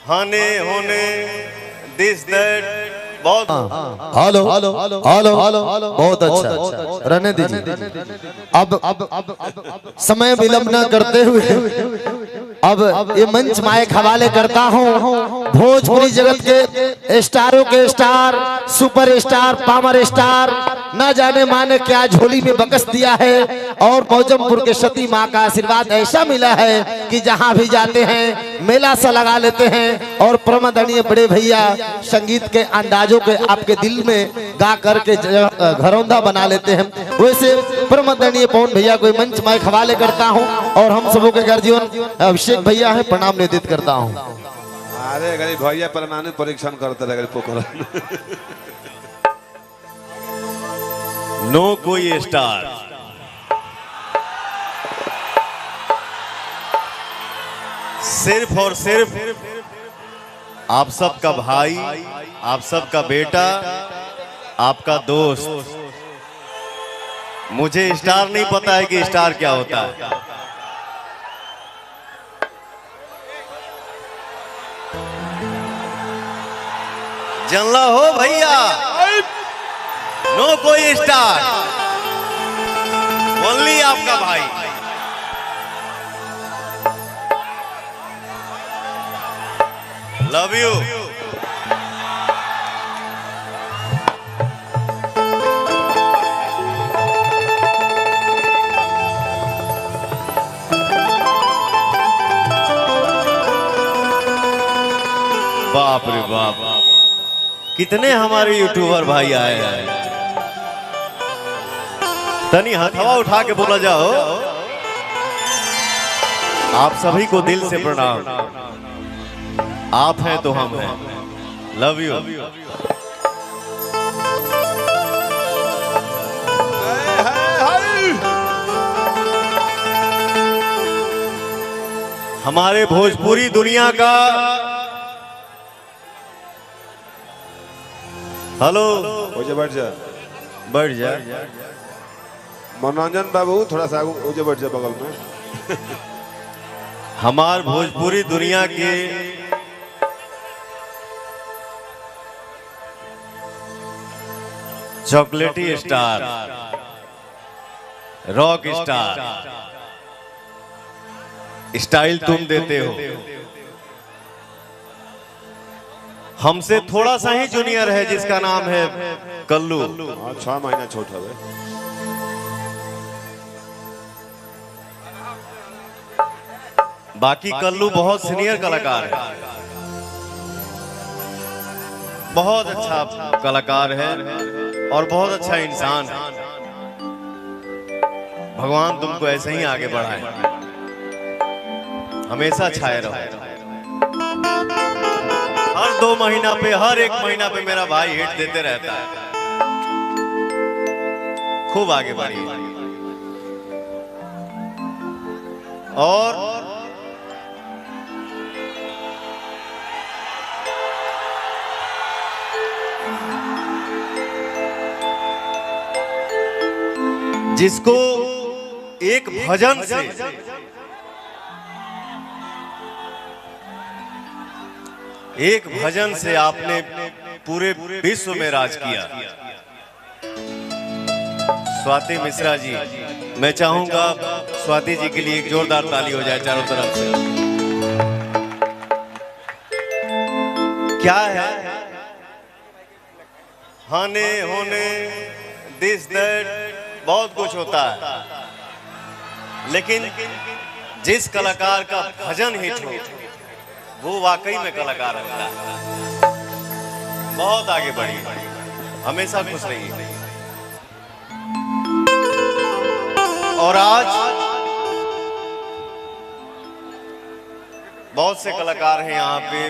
हाने होने दिस दैट बहुत हेलो हेलो हेलो हेलो बहुत अच्छा रहने दीजिए। अब समय विलंब न करते हुए अब ये मंच माइक हवाले करता हूँ भोजपुरी जगत के स्टारों के star, super star, power star, न जाने माने क्या झोली में बकस दिया है। और मौजमपुर के सती माँ का आशीर्वाद ऐसा मिला है कि जहाँ भी जाते हैं मेला सा लगा लेते हैं। और परमदनीय बड़े भैया संगीत के अंदाजों के आपके दिल में गा करके घरौंदा बना लेते हैं। वैसे परमदनीय पवन भैया को मंच माइक हवाले करता हूँ और हम सबों के गर्जीवन अभिषेक भैया है, प्रणाम निवेदित करता हूँ। अरे गरीब भैया परमाणु परीक्षण करते रहे पोखरा नो कोई स्टार, सिर्फ और सिर्फ आप सबका भाई, आप सबका बेटा, आपका दोस्त। मुझे स्टार नहीं पता है कि स्टार क्या होता है। जानला हो भैया, नो कोई स्टार, ओनली आपका भाई। Love you. बाप रे बाप, कितने हमारे यूट्यूबर भाई आए हैं। तनी हथवा उठा के बोला जाओ। आप सभी को दिल से प्रणाम। आप हैं तो हम हैं। Love you. हमारे भोजपुरी दुनिया का हेलो बढ़ जा मनोरंजन बाबू थोड़ा सा आगे बढ़ जा बगल में। हमार भोजपुरी दुनिया के चॉकलेटी स्टार, रॉक स्टार, स्टाइल तुम देते हो। हमसे थोड़ा सा ही जूनियर है जिसका नाम है कल्लू। 6 महीना छोटा है। बाकी कल्लू बहुत सीनियर कलाकार है, बहुत अच्छा कलाकार है और बहुत अच्छा इंसान है। भगवान तुमको ऐसे ही आगे बढ़ाए, हमेशा छाए रहो। हर 2 महीना पे, हर 1 महीना पे मेरा भाई हिट देते रहता है। खूब आगे बढ़िए। और जिसको एक भजन से आपने पूरे विश्व में राज किया। स्वाति मिश्रा जी, मैं चाहूंगा स्वाति जी के लिए एक जोरदार ताली हो जाए चारों तरफ से। क्या है हाने होने दिस दैट बहुत कुछ होता है, लेकिन जिस कलाकार का भजन हिट हो वो वाकई में कलाकार होता है। बहुत आगे बढ़िए, हमेशा खुश रहिए। और आज बहुत से कलाकार हैं यहाँ पे